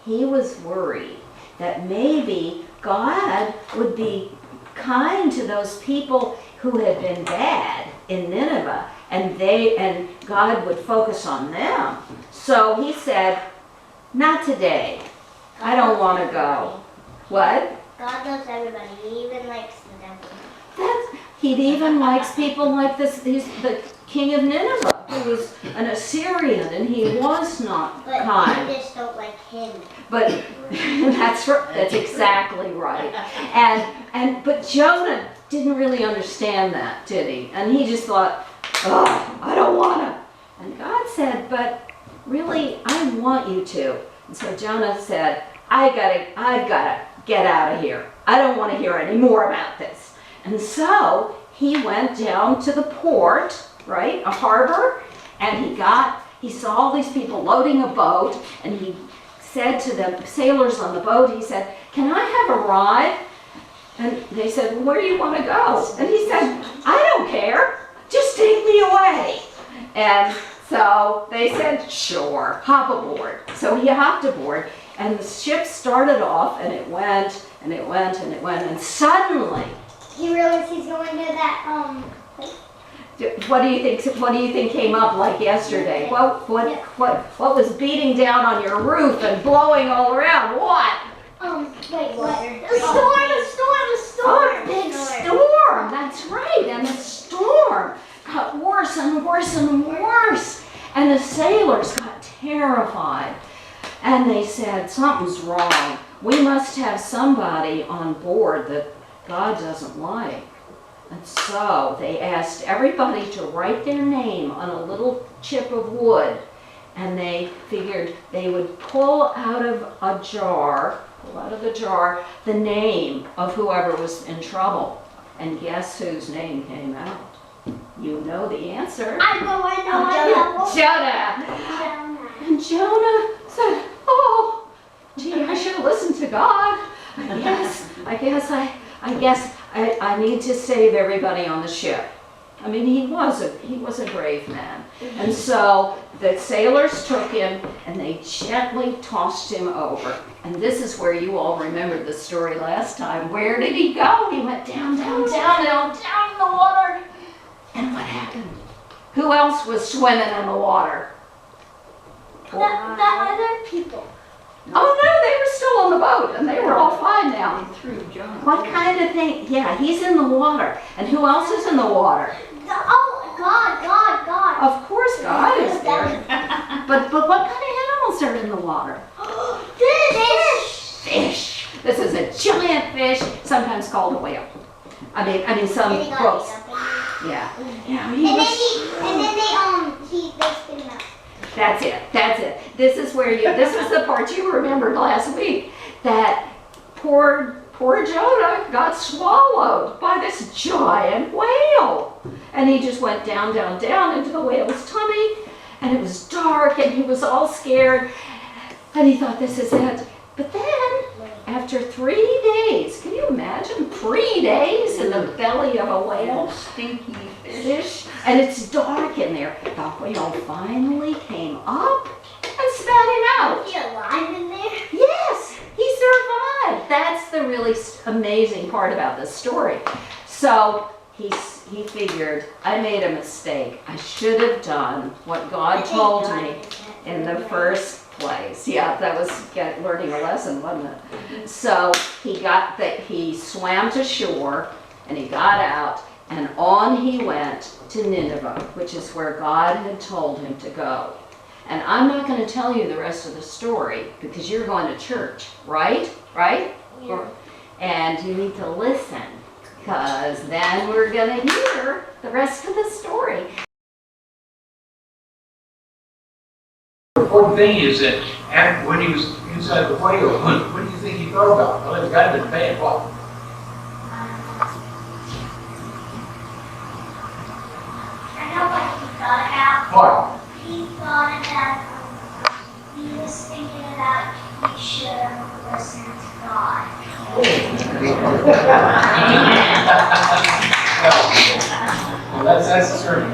he was worried that maybe God would be kind to those people who had been bad in Nineveh, and God would focus on them. So he said, not today. I don't want to go. What? God loves everybody. He even likes the devil. He even likes people like this. The king of Nineveh, who was an Assyrian, and he was not kind. But you just don't like him. But that's exactly right. But Jonah didn't really understand that, did he? And he just thought, oh, I don't want to. And God said, but really, I want you to. And so Jonah said, I've gotta get out of here. I don't want to hear any more about this. And so he went down to the port, right, a harbor, and he saw all these people loading a boat, and he said to the sailors on the boat, he said, can I have a ride? And they said, well, where do you want to go? And he said, I don't care, just take me away. And so they said, sure, hop aboard. So he hopped aboard, and the ship started off, and it went, and it went, and it went, and suddenly, He realized he's going to that, what do you think came up like yesterday? What was beating down on your roof and blowing all around? What? wait, what? A storm, a big storm. That's right. And the storm got worse and worse and worse. And the sailors got terrified. And they said, something's wrong. We must have somebody on board that God doesn't like. And so they asked everybody to write their name on a little chip of wood. And they figured they would pull out of the jar, the name of whoever was in trouble. And guess whose name came out? You know the answer. I know. Jonah. And Jonah said, oh, gee, I should have listened to God. I guess I need to save everybody on the ship. I mean, he was a brave man. And so the sailors took him and they gently tossed him over. And this is where you all remembered the story last time. Where did he go? He went down, down, down, down, down in the water. And what happened? Who else was swimming in the water? The other people. Oh no, they were still on the boat and they were all fine now. Through Jonah. What kind of thing? Yeah, he's in the water. And who else is in the water? God. Of course God is there. But what kind of animals are in the water? Fish. This is a giant fish, sometimes called a whale. I mean some books. Yeah. And then they spit him out. That's it. This was the part you remembered last week. That poor Jonah got swallowed by this giant whale. And he just went down, down, down into the whale's tummy. And it was dark and he was all scared. And he thought, this is it. But then, after 3 days, can you imagine 3 days in the belly of a whale? Stinky fish. And it's dark in there. The whale finally came up and spat him out. Is he alive in there? Yes, he survived. That's the really amazing part about this story. So he figured, I made a mistake. I should have done what God told me in the first place. Yeah, that was learning a lesson, wasn't it? So he swam to shore and he got out and on he went to Nineveh, which is where God had told him to go. And I'm not going to tell you the rest of the story because you're going to church, right? Yeah. And you need to listen because then we're going to hear the rest of the story. The important thing is that when he was inside the whale, what do you think he thought about? Well, it's got to be bad. What? I know what he thought about. What? He thought that he was thinking about he should have listened to God. Well, that's the sermon.